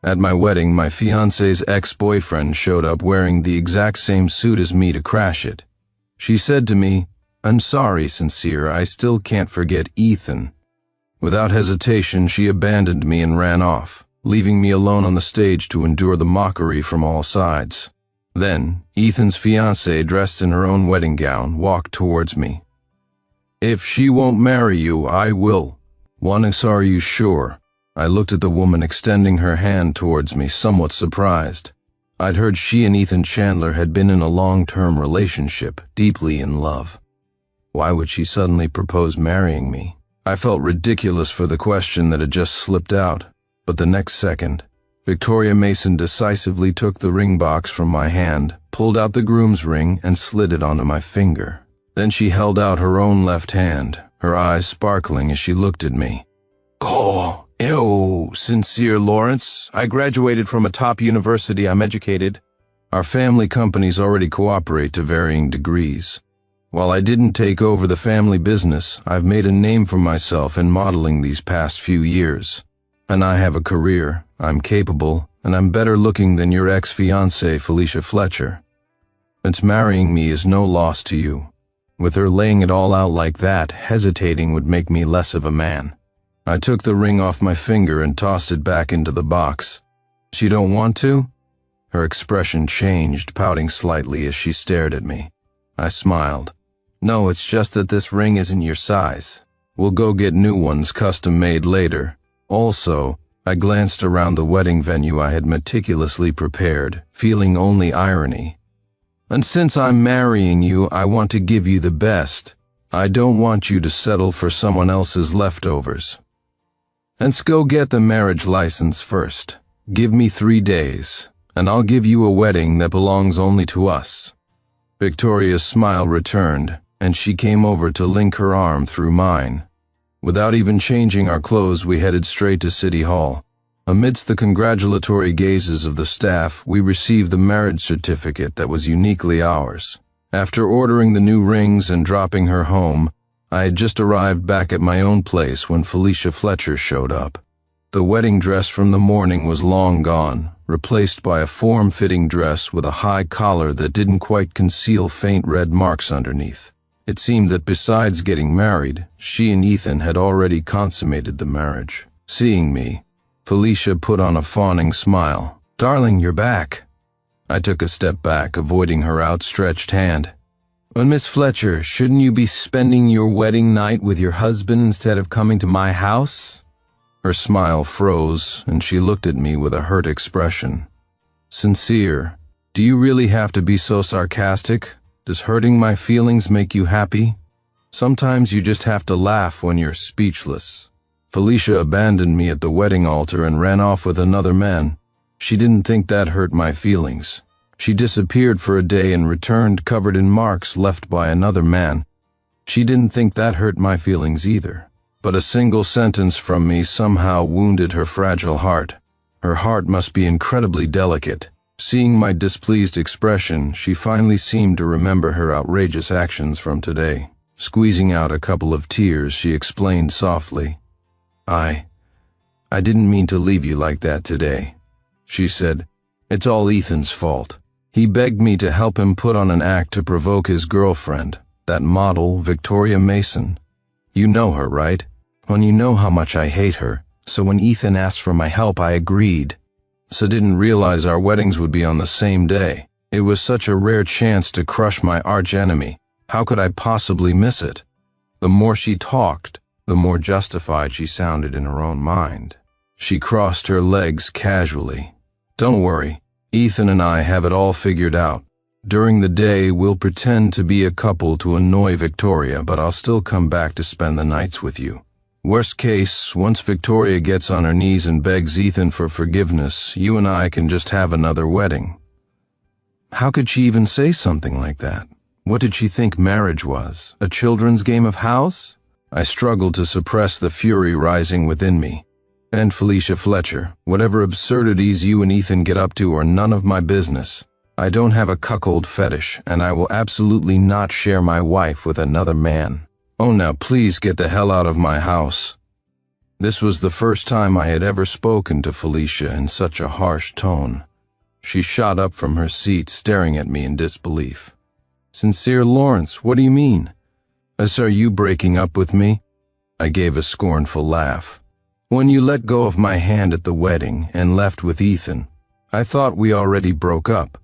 At my wedding, my fiancé's ex-boyfriend showed up wearing the exact same suit as me to crash it. She said to me, "I'm sorry, Sincere, I still can't forget Ethan." Without hesitation, she abandoned me and ran off, leaving me alone on the stage to endure the mockery from all sides. Then, Ethan's fiancée, dressed in her own wedding gown, walked towards me. "If she won't marry you, I will." "Are you sure?" I looked at the woman extending her hand towards me, somewhat surprised. I'd heard she and Ethan Chandler had been in a long-term relationship, deeply in love. Why would she suddenly propose marrying me? I felt ridiculous for the question that had just slipped out, but the next second, Victoria Mason decisively took the ring box from my hand, pulled out the groom's ring, and slid it onto my finger. Then she held out her own left hand, her eyes sparkling as she looked at me. "Oh, ew, Sincere Lawrence. I graduated from a top university. I'm educated." Our family companies already cooperate to varying degrees. While I didn't take over the family business, I've made a name for myself in modeling these past few years. And I have a career, I'm capable, and I'm better looking than your ex-fiancée, Felicia Fletcher. And marrying me is no loss to you. With her laying it all out like that, hesitating would make me less of a man. I took the ring off my finger and tossed it back into the box. "She don't want to?" Her expression changed, pouting slightly as she stared at me. I smiled. "No, it's just that this ring isn't your size. We'll go get new ones custom-made later." Also, I glanced around the wedding venue I had meticulously prepared, feeling only irony. "And since I'm marrying you, I want to give you the best. I don't want you to settle for someone else's leftovers. Let's go get the marriage license first. Give me 3 days, and I'll give you a wedding that belongs only to us." Victoria's smile returned, and she came over to link her arm through mine. Without even changing our clothes, we headed straight to City Hall. Amidst the congratulatory gazes of the staff, we received the marriage certificate that was uniquely ours. After ordering the new rings and dropping her home, I had just arrived back at my own place when Felicia Fletcher showed up. The wedding dress from the morning was long gone, replaced by a form-fitting dress with a high collar that didn't quite conceal faint red marks underneath. It seemed that besides getting married, she and Ethan had already consummated the marriage. Seeing me, Felicia put on a fawning smile. "Darling, you're back." I took a step back, avoiding her outstretched hand. "Well, Miss Fletcher, shouldn't you be spending your wedding night with your husband instead of coming to my house?" Her smile froze, and she looked at me with a hurt expression. "Sincere, do you really have to be so sarcastic? Does hurting my feelings make you happy? Sometimes you just have to laugh when you're speechless." Felicia abandoned me at the wedding altar and ran off with another man. She didn't think that hurt my feelings. She disappeared for a day and returned covered in marks left by another man. She didn't think that hurt my feelings either. But a single sentence from me somehow wounded her fragile heart. Her heart must be incredibly delicate. Seeing my displeased expression, she finally seemed to remember her outrageous actions from today. Squeezing out a couple of tears, she explained softly, I didn't mean to leave you like that today," she said. "It's all Ethan's fault. He begged me to help him put on an act to provoke his girlfriend, that model, Victoria Mason. You know her, right? Well, you know how much I hate her, so when Ethan asked for my help, I agreed. So didn't realize our weddings would be on the same day. It was such a rare chance to crush my archenemy. How could I possibly miss it?" The more she talked, the more justified she sounded in her own mind. She crossed her legs casually. "Don't worry, Ethan and I have it all figured out. During the day, we'll pretend to be a couple to annoy Victoria, but I'll still come back to spend the nights with you. Worst case, once Victoria gets on her knees and begs Ethan for forgiveness, you and I can just have another wedding." How could she even say something like that? What did she think marriage was? A children's game of house? I struggled to suppress the fury rising within me. "And Felicia Fletcher, whatever absurdities you and Ethan get up to are none of my business. I don't have a cuckold fetish, and I will absolutely not share my wife with another man. Oh, now please get the hell out of my house." This was the first time I had ever spoken to Felicia in such a harsh tone. She shot up from her seat, staring at me in disbelief. "Sincere, Lawrence, what do you mean? Are you breaking up with me?" I gave a scornful laugh. "When you let go of my hand at the wedding and left with Ethan, I thought we already broke up,"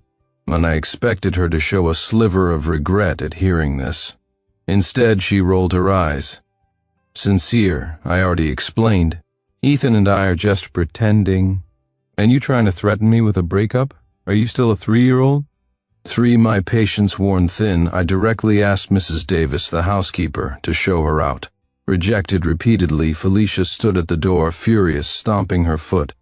and I expected her to show a sliver of regret at hearing this. Instead, she rolled her eyes. "Sincere, I already explained. Ethan and I are just pretending. And you trying to threaten me with a breakup? Are you still a 3-year-old? My patience worn thin, I directly asked Mrs. Davis, the housekeeper, to show her out. Rejected repeatedly, Felicia stood at the door, furious, stomping her foot.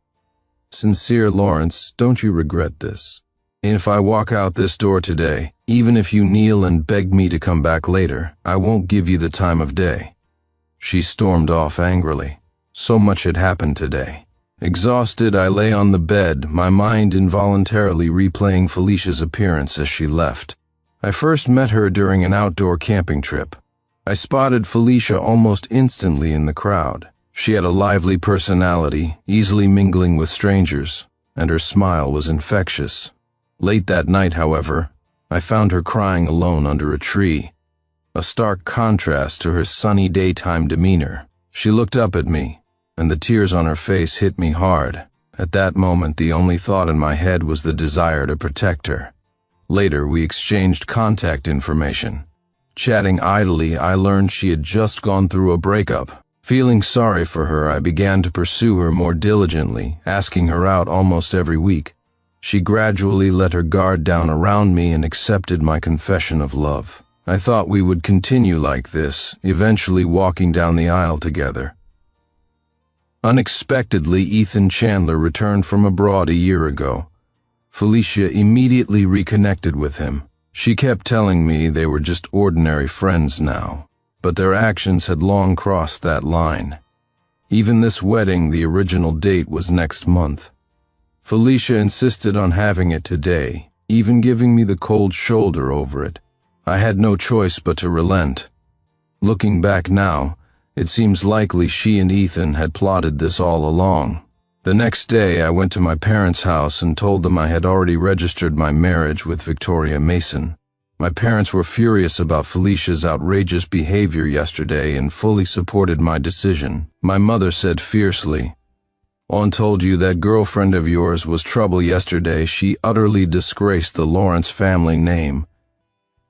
"Sincere, Lawrence, don't you regret this? If I walk out this door today, even if you kneel and beg me to come back later, I won't give you the time of day." She stormed off angrily. So much had happened today. Exhausted, I lay on the bed, my mind involuntarily replaying Felicia's appearance as she left. I first met her during an outdoor camping trip. I spotted Felicia almost instantly in the crowd. She had a lively personality, easily mingling with strangers, and her smile was infectious. Late that night, however, I found her crying alone under a tree, a stark contrast to her sunny daytime demeanor. She looked up at me, and the tears on her face hit me hard. At that moment, the only thought in my head was the desire to protect her. Later, we exchanged contact information. Chatting idly, I learned she had just gone through a breakup. Feeling sorry for her, I began to pursue her more diligently, asking her out almost every week. She gradually let her guard down around me and accepted my confession of love. I thought we would continue like this, eventually walking down the aisle together. Unexpectedly, Ethan Chandler returned from abroad a year ago. Felicia immediately reconnected with him. She kept telling me they were just ordinary friends now, but their actions had long crossed that line. Even this wedding, the original date was next month. Felicia insisted on having it today, even giving me the cold shoulder over it. I had no choice but to relent. Looking back now, it seems likely she and Ethan had plotted this all along. The next day, I went to my parents' house and told them I had already registered my marriage with Victoria Mason. My parents were furious about Felicia's outrageous behavior yesterday and fully supported my decision. My mother said fiercely, "On told you that girlfriend of yours was trouble yesterday. She utterly disgraced the Lawrence family name."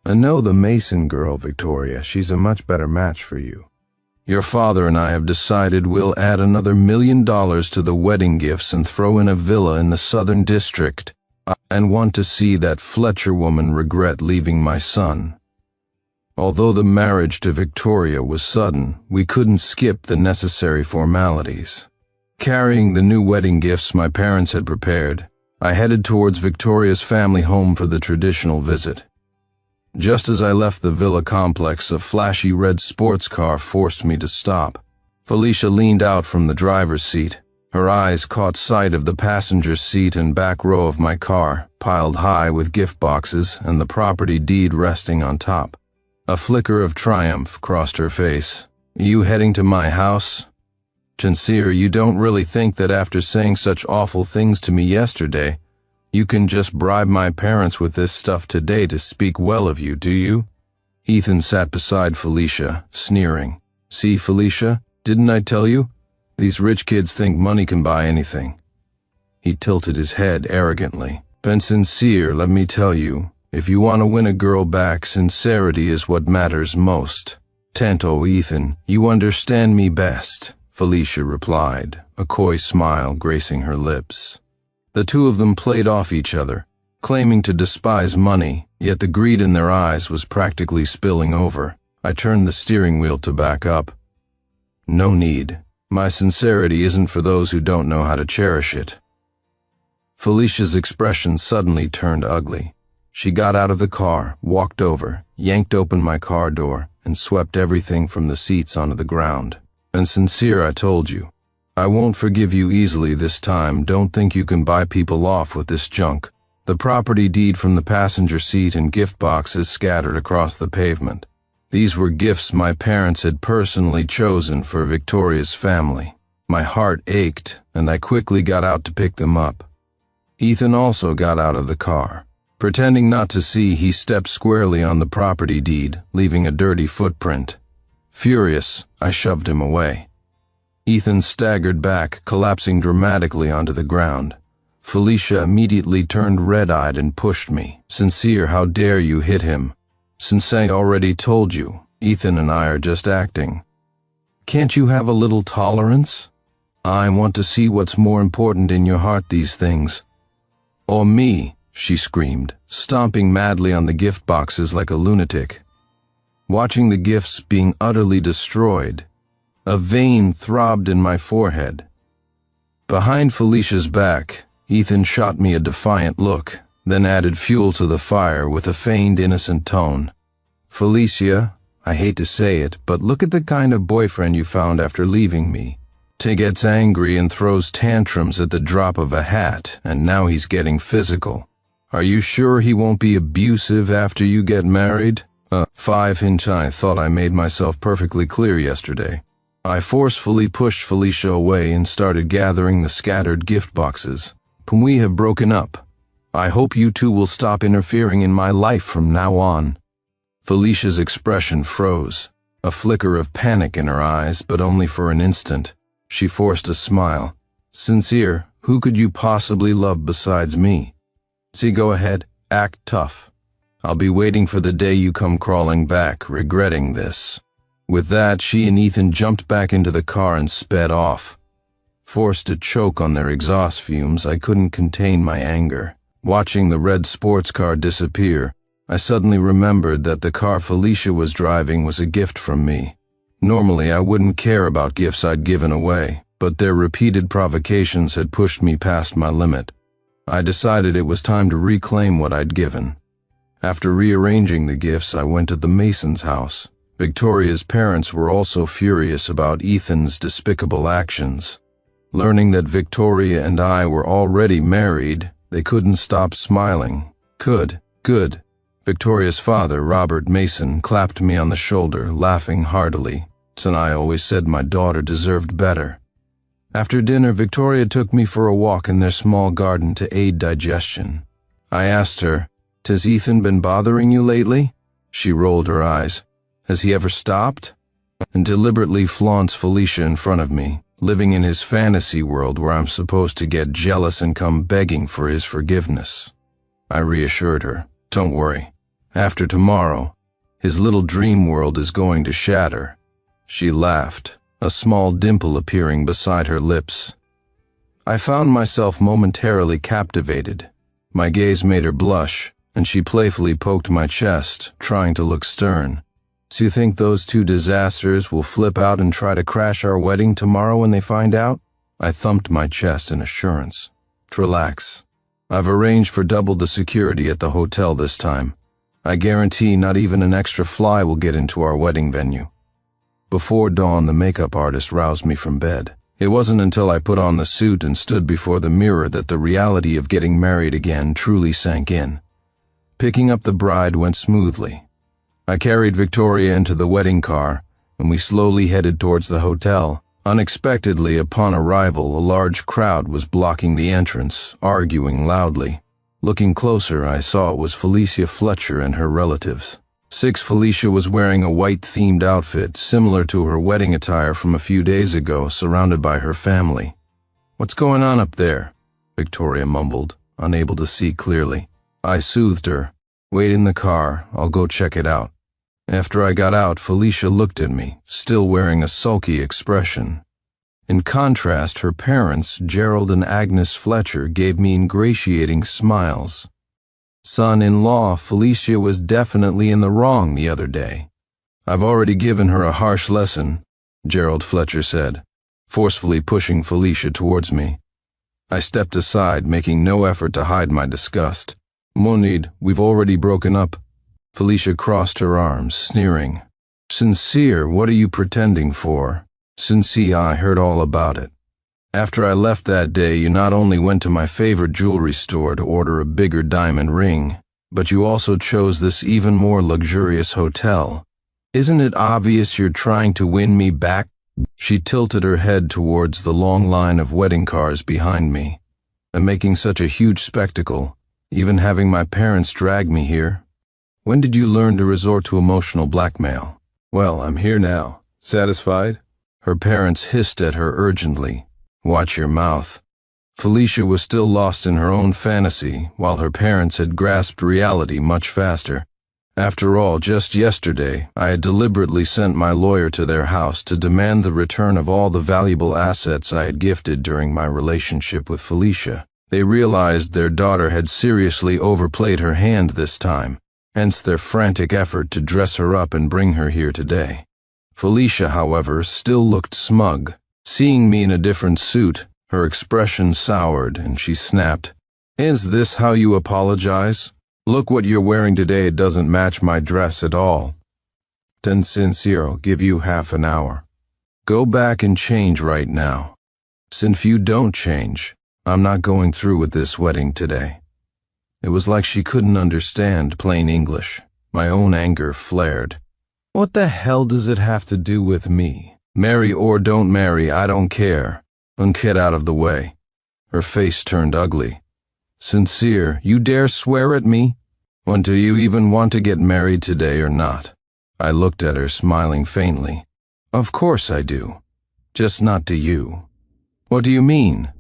"I know the Mason girl, Victoria. She's a much better match for you. Your father and I have decided we'll add another $1 million to the wedding gifts and throw in a villa in the Southern District, and want to see that Fletcher woman regret leaving my son." Although the marriage to Victoria was sudden, we couldn't skip the necessary formalities. Carrying the new wedding gifts my parents had prepared, I headed towards Victoria's family home for the traditional visit. Just as I left the villa complex, a flashy red sports car forced me to stop. Felicia leaned out from the driver's seat. Her eyes caught sight of the passenger seat and back row of my car, piled high with gift boxes and the property deed resting on top. A flicker of triumph crossed her face. "You heading to my house? Sincere, you don't really think that after saying such awful things to me yesterday, you can just bribe my parents with this stuff today to speak well of you, do you?" Ethan sat beside Felicia, sneering. "See, Felicia, didn't I tell you? These rich kids think money can buy anything." He tilted his head arrogantly. "Then Sincere, let me tell you, if you want to win a girl back, sincerity is what matters most." "Tanto, Ethan, you understand me best," Felicia replied, a coy smile gracing her lips. The two of them played off each other, claiming to despise money, yet the greed in their eyes was practically spilling over. I turned the steering wheel to back up. "No need. My sincerity isn't for those who don't know how to cherish it." Felicia's expression suddenly turned ugly. She got out of the car, walked over, yanked open my car door, and swept everything from the seats onto the ground. "And Sincere, I told you. I won't forgive you easily this time. Don't think you can buy people off with this junk." The property deed from the passenger seat and gift boxes scattered across the pavement. These were gifts my parents had personally chosen for Victoria's family. My heart ached, and I quickly got out to pick them up. Ethan also got out of the car. Pretending not to see, he stepped squarely on the property deed, leaving a dirty footprint. Furious, I shoved him away. Ethan staggered back, collapsing dramatically onto the ground. Felicia immediately turned red-eyed and pushed me. "Sincere, how dare you hit him? Sincere already told you. Ethan and I are just acting. Can't you have a little tolerance? I want to see what's more important in your heart, these things. Or me," she screamed, stomping madly on the gift boxes like a lunatic. Watching the gifts being utterly destroyed, a vein throbbed in my forehead. Behind Felicia's back, Ethan shot me a defiant look, then added fuel to the fire with a feigned innocent tone. "Felicia, I hate to say it, but look at the kind of boyfriend you found after leaving me. He gets angry and throws tantrums at the drop of a hat, and now he's getting physical. Are you sure he won't be abusive after you get married?" 5-inch. I thought I made myself perfectly clear yesterday. I forcefully pushed Felicia away and started gathering the scattered gift boxes. "We have broken up. I hope you two will stop interfering in my life from now on." Felicia's expression froze, a flicker of panic in her eyes, but only for an instant. She forced a smile. "Sincere, who could you possibly love besides me? See, go ahead, act tough. I'll be waiting for the day you come crawling back, regretting this." With that, she and Ethan jumped back into the car and sped off. Forced to choke on their exhaust fumes, I couldn't contain my anger. Watching the red sports car disappear, I suddenly remembered that the car Felicia was driving was a gift from me. Normally, I wouldn't care about gifts I'd given away, but their repeated provocations had pushed me past my limit. I decided it was time to reclaim what I'd given. After rearranging the gifts, I went to the Mason's house. Victoria's parents were also furious about Ethan's despicable actions. Learning that Victoria and I were already married, they couldn't stop smiling. Good. Victoria's father, Robert Mason, clapped me on the shoulder, laughing heartily, and I always said my daughter deserved better. After dinner, Victoria took me for a walk in their small garden to aid digestion. I asked her, "Has Ethan been bothering you lately?" She rolled her eyes. "Has he ever stopped?" And deliberately flaunts Felicia in front of me, living in his fantasy world where I'm supposed to get jealous and come begging for his forgiveness. I reassured her, "Don't worry. After tomorrow, his little dream world is going to shatter." She laughed, a small dimple appearing beside her lips. I found myself momentarily captivated. My gaze made her blush, and she playfully poked my chest, trying to look stern. "So you think those two disasters will flip out and try to crash our wedding tomorrow when they find out?" I thumped my chest in assurance. "Relax. I've arranged for double the security at the hotel this time. I guarantee not even an extra fly will get into our wedding venue." Before dawn, the makeup artist roused me from bed. It wasn't until I put on the suit and stood before the mirror that the reality of getting married again truly sank in. Picking up the bride went smoothly. I carried Victoria into the wedding car, and we slowly headed towards the hotel. Unexpectedly, upon arrival, a large crowd was blocking the entrance, arguing loudly. Looking closer, I saw it was Felicia Fletcher and her relatives. Felicia was wearing a white-themed outfit, similar to her wedding attire from a few days ago, surrounded by her family. "What's going on up there?" Victoria mumbled, unable to see clearly. I soothed her. "Wait in the car, I'll go check it out." After I got out, Felicia looked at me, still wearing a sulky expression. In contrast, her parents, Gerald and Agnes Fletcher, gave me ingratiating smiles. Son-in-law, Felicia was definitely in the wrong the other day. "I've already given her a harsh lesson," Gerald Fletcher said, forcefully pushing Felicia towards me. I stepped aside, making no effort to hide my disgust. "Moonlight, we've already broken up." Felicia crossed her arms, sneering. "Sincere, what are you pretending for?" "Sincere, I heard all about it. After I left that day, you not only went to my favorite jewelry store to order a bigger diamond ring, but you also chose this even more luxurious hotel. Isn't it obvious you're trying to win me back?" She tilted her head towards the long line of wedding cars behind me. I'm making such a huge spectacle, even having my parents drag me here. When did you learn to resort to emotional blackmail? Well, I'm here now. Satisfied? Her parents hissed at her urgently. Watch your mouth. Felicia was still lost in her own fantasy, while her parents had grasped reality much faster. After all, just yesterday, I had deliberately sent my lawyer to their house to demand the return of all the valuable assets I had gifted during my relationship with Felicia. They realized their daughter had seriously overplayed her hand this time, hence their frantic effort to dress her up and bring her here today. Felicia, however, still looked smug. Seeing me in a different suit, her expression soured and she snapped, "Is this how you apologize? Look what you're wearing today, it doesn't match my dress at all." Then Sincere, I'll give you half an hour. Go back and change right now. Since you don't change, I'm not going through with this wedding today. It was like she couldn't understand plain English. My own anger flared. What the hell does it have to do with me? Marry or don't marry, I don't care. And get out of the way. Her face turned ugly. Sincere, you dare swear at me? When do you even want to get married today or not? I looked at her, smiling faintly. Of course I do. Just not to you. What do you mean?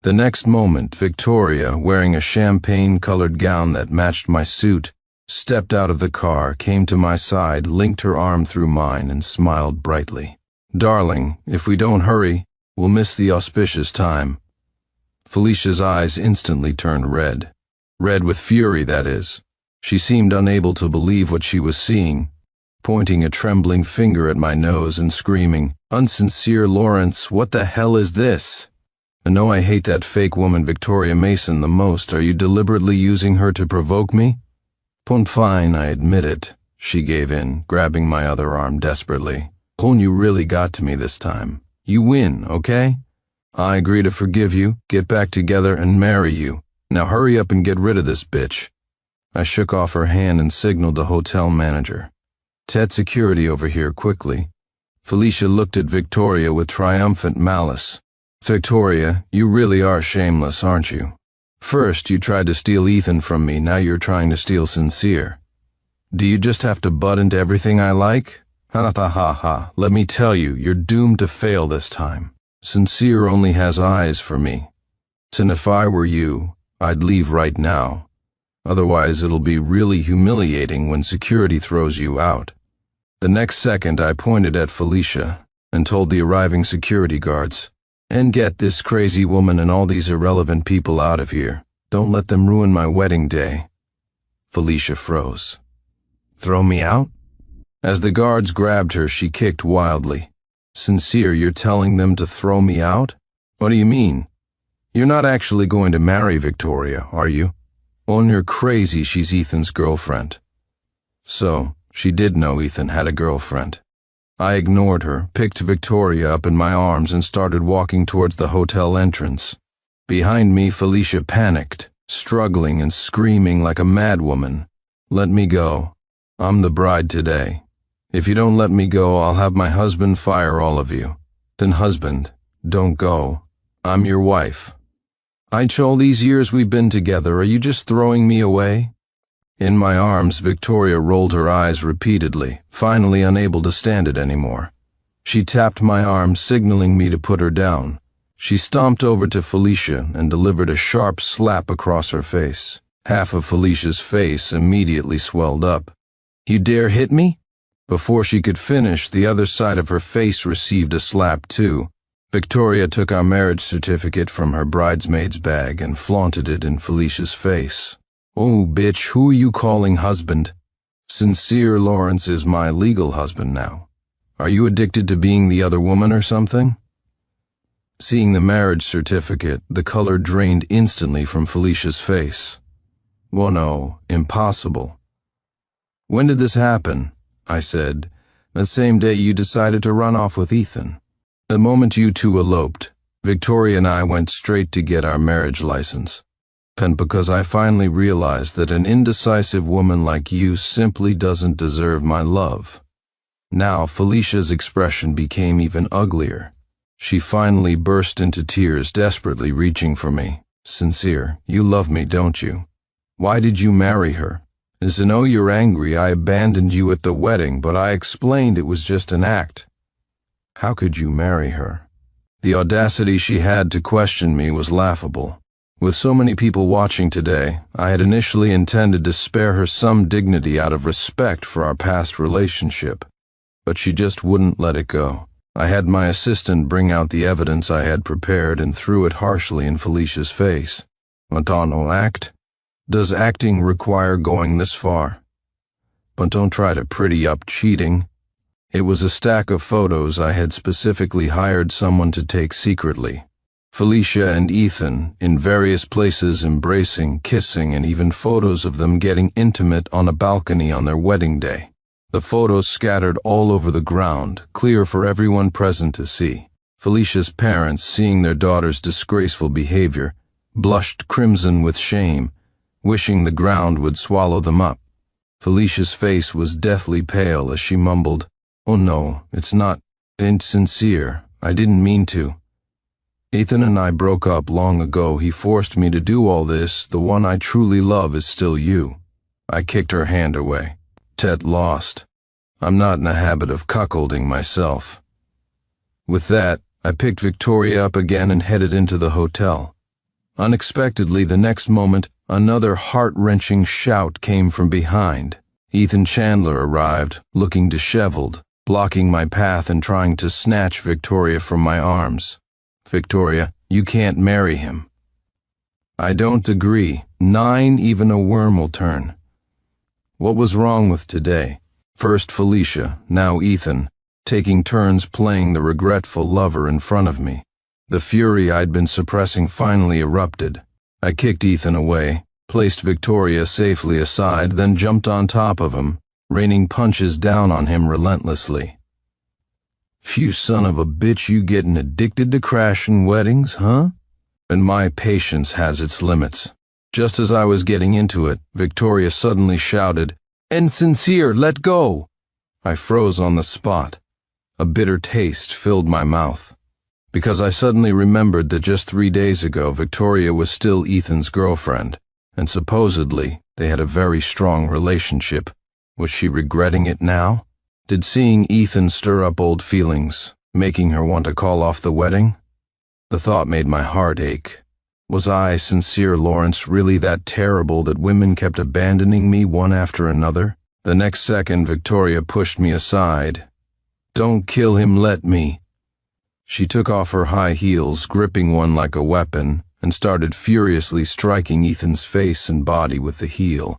The next moment, Victoria, wearing a champagne-colored gown that matched my suit, stepped out of the car, came to my side, linked her arm through mine, and smiled brightly. Darling, if we don't hurry, we'll miss the auspicious time. Felicia's eyes instantly turned red. Red with fury, that is. She seemed unable to believe what she was seeing, pointing a trembling finger at my nose and screaming, "Unsincere Lawrence, what the hell is this? I know I hate that fake woman Victoria Mason the most. Are you deliberately using her to provoke me?" Fine, I admit it. She gave in, grabbing my other arm desperately. You really got to me this time. You win, okay? I agree to forgive you, get back together, and marry you. Now hurry up and get rid of this bitch. I shook off her hand and signaled the hotel manager. Ted security over here quickly. Felicia looked at Victoria with triumphant malice. Victoria, you really are shameless, aren't you? First, you tried to steal Ethan from me, now you're trying to steal Sincere. Do you just have to butt into everything I like? Ha ha ha ha. Let me tell you, you're doomed to fail this time. Sincere only has eyes for me. And if I were you, I'd leave right now. Otherwise, it'll be really humiliating when security throws you out. The next second, I pointed at Felicia and told the arriving security guards, "And get this crazy woman and all these irrelevant people out of here. Don't let them ruin my wedding day." Felicia froze. "Throw me out?" As the guards grabbed her, she kicked wildly. "Sincere, you're telling them to throw me out? What do you mean? You're not actually going to marry Victoria, are you? Oh, you're crazy, she's Ethan's girlfriend." So, she did know Ethan had a girlfriend. I ignored her, picked Victoria up in my arms, and started walking towards the hotel entrance. Behind me, Felicia panicked, struggling and screaming like a madwoman. "Let me go. I'm the bride today. If you don't let me go, I'll have my husband fire all of you." "Then husband, don't go. I'm your wife." "All these years we've been together, are you just throwing me away?" In my arms, Victoria rolled her eyes repeatedly, finally unable to stand it anymore. She tapped my arm, signaling me to put her down. She stomped over to Felicia and delivered a sharp slap across her face. Half of Felicia's face immediately swelled up. "You dare hit me?" Before she could finish, the other side of her face received a slap too. Victoria took our marriage certificate from her bridesmaid's bag and flaunted it in Felicia's face. "Oh, bitch, who are you calling husband? Sincere Lawrence is my legal husband now. Are you addicted to being the other woman or something?" Seeing the marriage certificate, the color drained instantly from Felicia's face. "Well, no, impossible." "When did this happen?" I said. "The same day you decided to run off with Ethan. The moment you two eloped, Victoria and I went straight to get our marriage license. And because I finally realized that an indecisive woman like you simply doesn't deserve my love." Now Felicia's expression became even uglier. She finally burst into tears, desperately reaching for me. "Sincere, you love me, don't you? Why did you marry her? I know you're angry I abandoned you at the wedding, but I explained it was just an act. How could you marry her?" The audacity she had to question me was laughable. With so many people watching today, I had initially intended to spare her some dignity out of respect for our past relationship. But she just wouldn't let it go. I had my assistant bring out the evidence I had prepared and threw it harshly in Felicia's face. "No act? Does acting require going this far? But don't try to pretty up cheating." It was a stack of photos I had specifically hired someone to take secretly. Felicia and Ethan in various places embracing, kissing, and even photos of them getting intimate on a balcony on their wedding day. The photos scattered all over the ground, clear for everyone present to see. Felicia's parents, seeing their daughter's disgraceful behavior, blushed crimson with shame, wishing the ground would swallow them up. Felicia's face was deathly pale as she mumbled, "Oh no, it's not insincere. I didn't mean to. Ethan and I broke up long ago. He forced me to do all this. The one I truly love is still you." I kicked her hand away. "Tet lost. I'm not in the habit of cuckolding myself." With that, I picked Victoria up again and headed into the hotel. Unexpectedly, the next moment, another heart-wrenching shout came from behind. Ethan Chandler arrived, looking disheveled, blocking my path and trying to snatch Victoria from my arms. "Victoria, you can't marry him." "I don't agree. 9, even a worm will turn." What was wrong with today? First Felicia, now Ethan, taking turns playing the regretful lover in front of me. The fury I'd been suppressing finally erupted. I kicked Ethan away, placed Victoria safely aside, then jumped on top of him, raining punches down on him relentlessly. "Phew, son of a bitch, you getting addicted to crashing weddings, huh?" And my patience has its limits. Just as I was getting into it, Victoria suddenly shouted, "Insincere, let go!" I froze on the spot. A bitter taste filled my mouth. Because I suddenly remembered that just 3 days ago Victoria was still Ethan's girlfriend, and supposedly they had a very strong relationship. Was she regretting it now? Did seeing Ethan stir up old feelings, making her want to call off the wedding? The thought made my heart ache. Was I, Sincere Lawrence, really that terrible that women kept abandoning me one after another? The next second, Victoria pushed me aside. "Don't kill him, let me." She took off her high heels, gripping one like a weapon, and started furiously striking Ethan's face and body with the heel.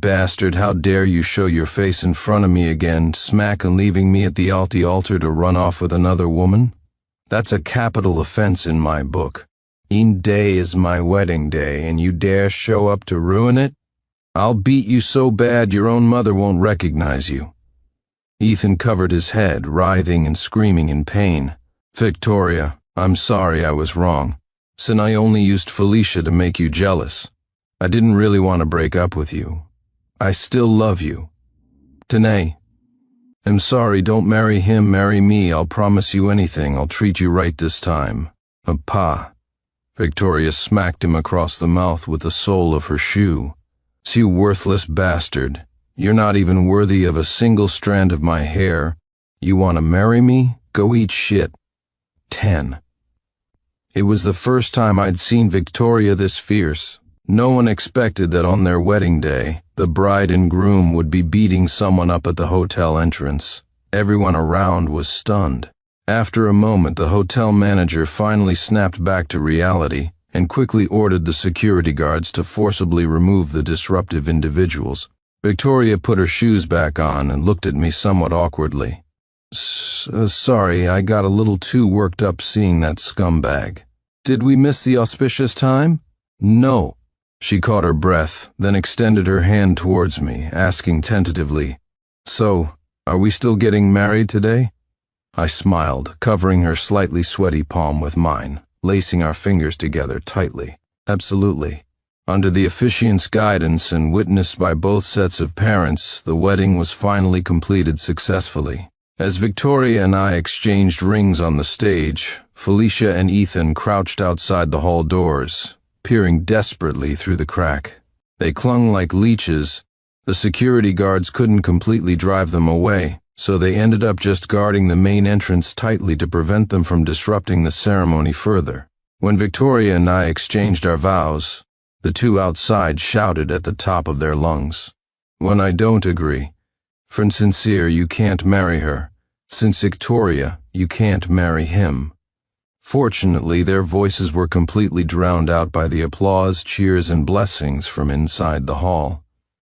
"Bastard, how dare you show your face in front of me again, smack and leaving me at the altar to run off with another woman? That's a capital offense in my book. In day is my wedding day, and you dare show up to ruin it? I'll beat you so bad your own mother won't recognize you." Ethan covered his head, writhing and screaming in pain. "Victoria, I'm sorry I was wrong. Sin, I only used Felicia to make you jealous. I didn't really want to break up with you. I still love you. Tanae, I'm sorry, don't marry him, marry me. I'll promise you anything. I'll treat you right this time. Pa." Victoria smacked him across the mouth with the sole of her shoe. "You worthless bastard. You're not even worthy of a single strand of my hair. You want to marry me? Go eat shit." 10. It was the first time I'd seen Victoria this fierce. No one expected that on their wedding day, the bride and groom would be beating someone up at the hotel entrance. Everyone around was stunned. After a moment, the hotel manager finally snapped back to reality and quickly ordered the security guards to forcibly remove the disruptive individuals. Victoria put her shoes back on and looked at me somewhat awkwardly. Sorry, I got a little too worked up seeing that scumbag. Did we miss the auspicious time?" "No." She caught her breath, then extended her hand towards me, asking tentatively, "So, are we still getting married today?" I smiled, covering her slightly sweaty palm with mine, lacing our fingers together tightly. "Absolutely. Under the officiant's guidance and witnessed by both sets of parents, the wedding was finally completed successfully. As Victoria and I exchanged rings on the stage, Felicia and Ethan crouched outside the hall doors, peering desperately through the crack. They clung like leeches. The security guards couldn't completely drive them away, so they ended up just guarding the main entrance tightly to prevent them from disrupting the ceremony further. When Victoria and I exchanged our vows, the two outside shouted at the top of their lungs. "When I don't agree. For Sincere, you can't marry her. Since Victoria, you can't marry him." Fortunately, their voices were completely drowned out by the applause, cheers, and blessings from inside the hall.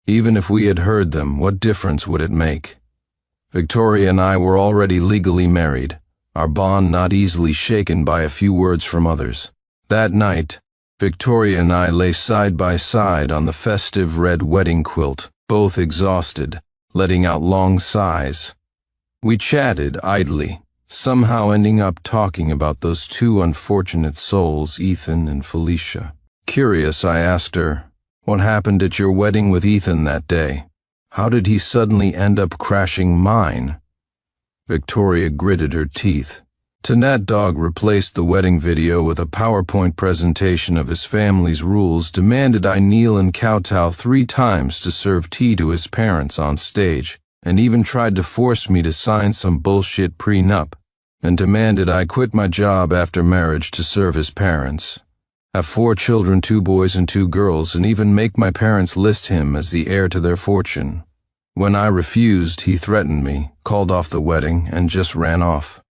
Even if we had heard them, what difference would it make? Victoria and I were already legally married, our bond not easily shaken by a few words from others. That night, Victoria and I lay side by side on the festive red wedding quilt, both exhausted, letting out long sighs. We chatted idly, somehow ending up talking about those two unfortunate souls, Ethan and Felicia. Curious, I asked her, "What happened at your wedding with Ethan that day? How did he suddenly end up crashing mine?" Victoria gritted her teeth. Tanat Dog replaced the wedding video with a PowerPoint presentation of his family's rules, demanded I kneel and kowtow 3 times to serve tea to his parents on stage, and even tried to force me to sign some bullshit prenup, and demanded I quit my job after marriage to serve his parents, have 4 children, 2 boys and 2 girls, and even make my parents list him as the heir to their fortune. When I refused, he threatened me, called off the wedding, and just ran off.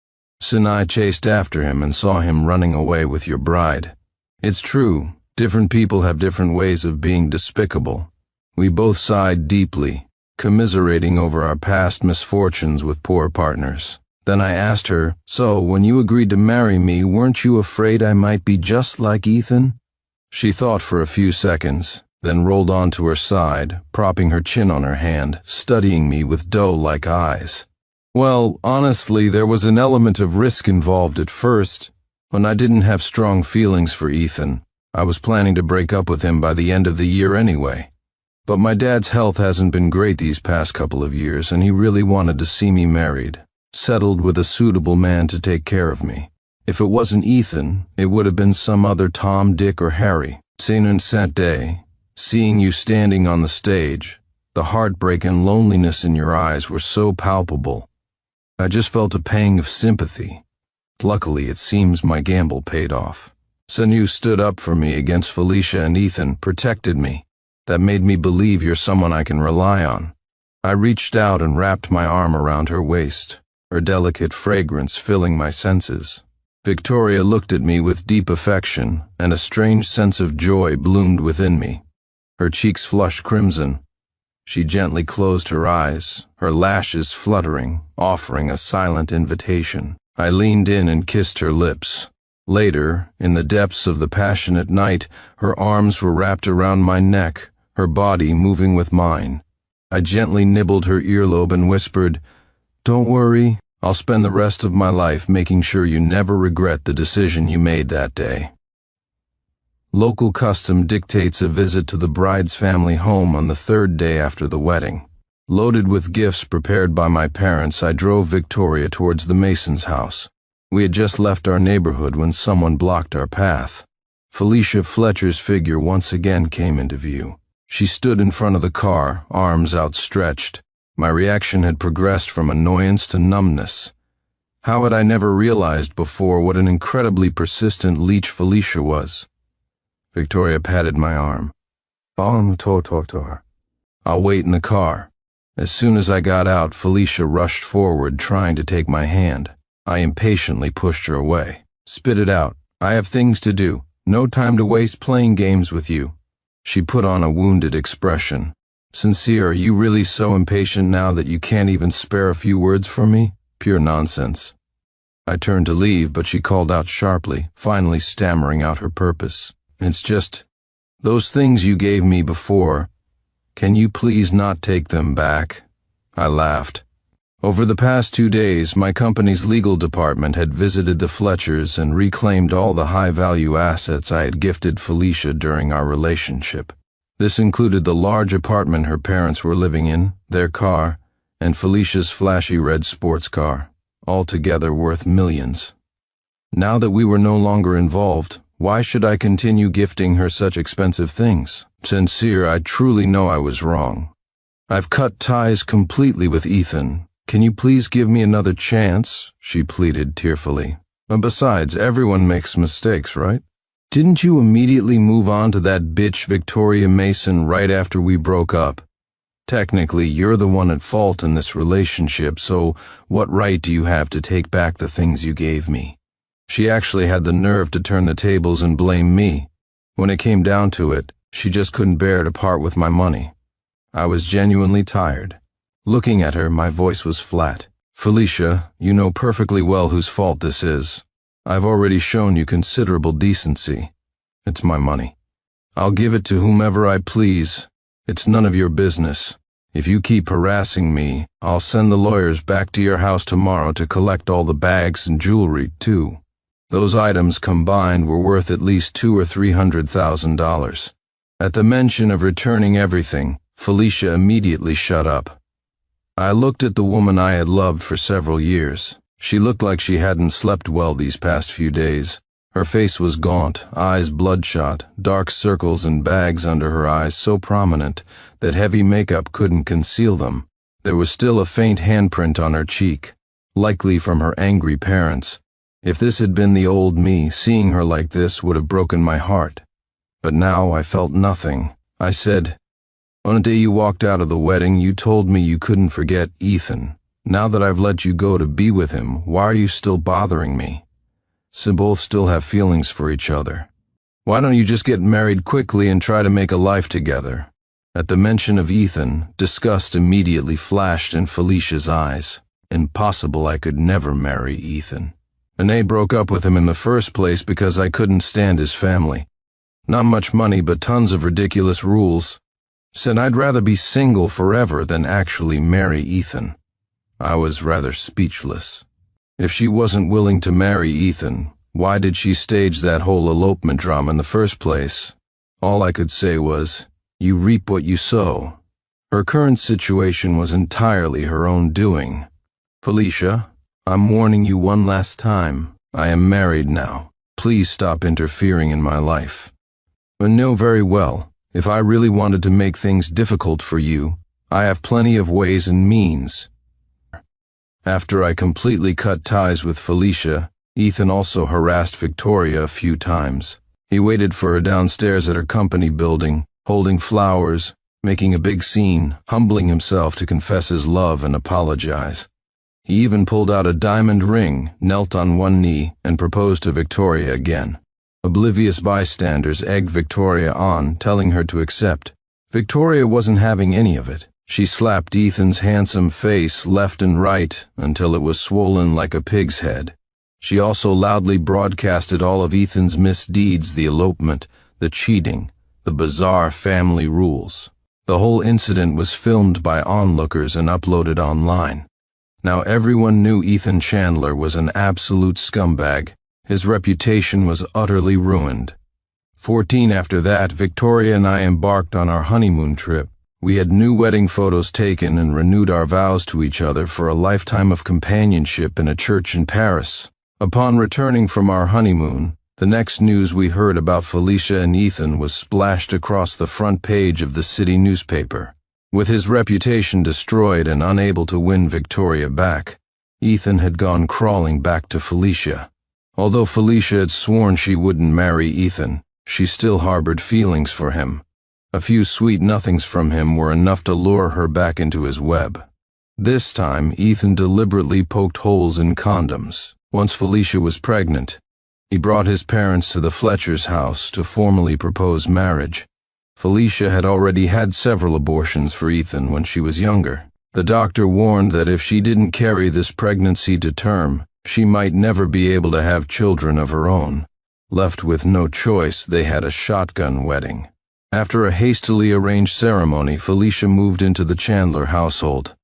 Sinai chased after him and saw him running away with your bride. It's true, different people have different ways of being despicable. We both sighed deeply, commiserating over our past misfortunes with poor partners. Then I asked her, "So, when you agreed to marry me, weren't you afraid I might be just like Ethan?" She thought for a few seconds, then rolled onto her side, propping her chin on her hand, studying me with doe-like eyes. "Well, honestly, there was an element of risk involved at first. When I didn't have strong feelings for Ethan, I was planning to break up with him by the end of the year anyway. But my dad's health hasn't been great these past couple of years, and he really wanted to see me married, settled with a suitable man to take care of me. If it wasn't Ethan, it would have been some other Tom, Dick, or Harry. Since that day, seeing you standing on the stage, the heartbreak and loneliness in your eyes were so palpable. I just felt a pang of sympathy. Luckily, it seems my gamble paid off. Sanu stood up for me against Felicia and Ethan, protected me. That made me believe you're someone I can rely on." I reached out and wrapped my arm around her waist, her delicate fragrance filling my senses. Victoria looked at me with deep affection, and a strange sense of joy bloomed within me. Her cheeks flushed crimson. She gently closed her eyes, her lashes fluttering, offering a silent invitation. I leaned in and kissed her lips. Later, in the depths of the passionate night, her arms were wrapped around my neck, her body moving with mine. I gently nibbled her earlobe and whispered, "Don't worry, I'll spend the rest of my life making sure you never regret the decision you made that day." Local custom dictates a visit to the bride's family home on the 3rd day after the wedding. Loaded with gifts prepared by my parents, I drove Victoria towards the Mason's house. We had just left our neighborhood when someone blocked our path. Felicia Fletcher's figure once again came into view. She stood in front of the car, arms outstretched. My reaction had progressed from annoyance to numbness. How had I never realized before what an incredibly persistent leech Felicia was? Victoria patted my arm. "I'll wait in the car." As soon as I got out, Felicia rushed forward, trying to take my hand. I impatiently pushed her away. "Spit it out. I have things to do. No time to waste playing games with you." She put on a wounded expression. "Sincere, are you really so impatient now that you can't even spare a few words for me? Pure nonsense." I turned to leave, but she called out sharply, finally stammering out her purpose. "It's just those things you gave me before. Can you please not take them back?" I laughed. Over the past 2 days, my company's legal department had visited the Fletchers and reclaimed all the high-value assets I had gifted Felicia during our relationship. This included the large apartment her parents were living in, their car, and Felicia's flashy red sports car, altogether worth millions. Now that we were no longer involved, why should I continue gifting her such expensive things? Sincere, I truly know I was wrong. I've cut ties completely with Ethan. Can you please give me another chance? She pleaded tearfully. Besides, everyone makes mistakes, right? Didn't you immediately move on to that bitch Victoria Mason right after we broke up? Technically, you're the one at fault in this relationship, so what right do you have to take back the things you gave me? She actually had the nerve to turn the tables and blame me. When it came down to it, she just couldn't bear to part with my money. I was genuinely tired. Looking at her, my voice was flat. Felicia, you know perfectly well whose fault this is. I've already shown you considerable decency. It's my money. I'll give it to whomever I please. It's none of your business. If you keep harassing me, I'll send the lawyers back to your house tomorrow to collect all the bags and jewelry, too. Those items combined were worth at least $200,000 or $300,000. At the mention of returning everything, Felicia immediately shut up. I looked at the woman I had loved for several years. She looked like she hadn't slept well these past few days. Her face was gaunt, eyes bloodshot, dark circles and bags under her eyes so prominent that heavy makeup couldn't conceal them. There was still a faint handprint on her cheek, likely from her angry parents. If this had been the old me, seeing her like this would have broken my heart. But now I felt nothing. I said, on the day you walked out of the wedding, you told me you couldn't forget Ethan. Now that I've let you go to be with him, why are you still bothering me? So both still have feelings for each other. Why don't you just get married quickly and try to make a life together? At the mention of Ethan, disgust immediately flashed in Felicia's eyes. Impossible, I could never marry Ethan. I broke up with him in the first place because I couldn't stand his family. Not much money, but tons of ridiculous rules. Said I'd rather be single forever than actually marry Ethan. I was rather speechless. If she wasn't willing to marry Ethan, why did she stage that whole elopement drama in the first place? All I could say was, you reap what you sow. Her current situation was entirely her own doing. Felicia, I'm warning you one last time. I am married now. Please stop interfering in my life. I know very well. If I really wanted to make things difficult for you, I have plenty of ways and means. After I completely cut ties with Felicia, Ethan also harassed Victoria a few times. He waited for her downstairs at her company building, holding flowers, making a big scene, humbling himself to confess his love and apologize. He even pulled out a diamond ring, knelt on one knee, and proposed to Victoria again. Oblivious bystanders egged Victoria on, telling her to accept. Victoria wasn't having any of it. She slapped Ethan's handsome face left and right until it was swollen like a pig's head. She also loudly broadcasted all of Ethan's misdeeds, the elopement, the cheating, the bizarre family rules. The whole incident was filmed by onlookers and uploaded online. Now everyone knew Ethan Chandler was an absolute scumbag. His reputation was utterly ruined. 14 after that, Victoria and I embarked on our honeymoon trip. We had new wedding photos taken and renewed our vows to each other for a lifetime of companionship in a church in Paris. Upon returning from our honeymoon, the next news we heard about Felicia and Ethan was splashed across the front page of the city newspaper. With his reputation destroyed and unable to win Victoria back, Ethan had gone crawling back to Felicia. Although Felicia had sworn she wouldn't marry Ethan, she still harbored feelings for him. A few sweet nothings from him were enough to lure her back into his web. This time, Ethan deliberately poked holes in condoms. Once Felicia was pregnant, he brought his parents to the Fletcher's house to formally propose marriage. Felicia had already had several abortions for Ethan when she was younger. The doctor warned that if she didn't carry this pregnancy to term, she might never be able to have children of her own. Left with no choice, they had a shotgun wedding. After a hastily arranged ceremony, Felicia moved into the Chandler household.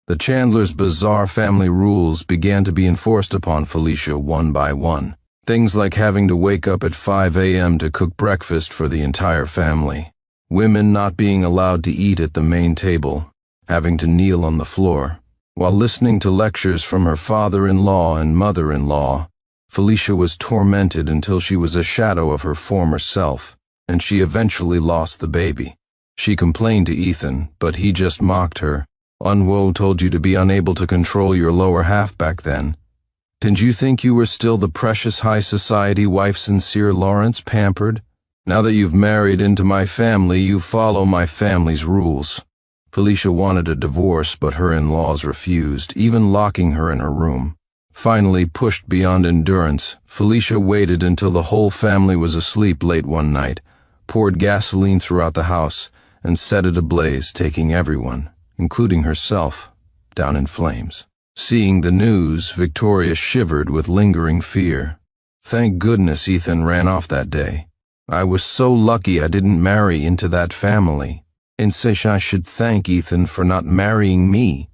The Chandlers' bizarre family rules began to be enforced upon Felicia one by one. Things like having to wake up at 5 a.m. to cook breakfast for the entire family, women not being allowed to eat at the main table, having to kneel on the floor. While listening to lectures from her father-in-law and mother-in-law, Felicia was tormented until she was a shadow of her former self, and she eventually lost the baby. She complained to Ethan, but he just mocked her. Unwo told you to be unable to control your lower half back then. Didn't you think you were still the precious high society wife Sincere Lawrence pampered? Now that you've married into my family, you follow my family's rules. Felicia wanted a divorce, but her in-laws refused, even locking her in her room. Finally, pushed beyond endurance, Felicia waited until the whole family was asleep late one night, poured gasoline throughout the house, and set it ablaze, taking everyone, including herself, down in flames. Seeing the news, Victoria shivered with lingering fear. Thank goodness Ethan ran off that day. I was so lucky I didn't marry into that family. And I should thank Ethan for not marrying me.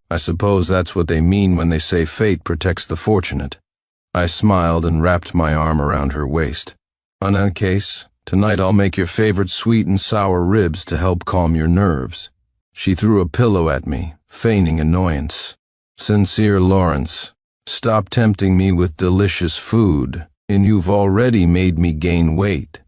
I suppose that's what they mean when they say fate protects the fortunate. I smiled and wrapped my arm around her waist. On that case, tonight I'll make your favorite sweet and sour ribs to help calm your nerves. She threw a pillow at me, feigning annoyance. Sincere Lawrence, stop tempting me with delicious food, and you've already made me gain weight.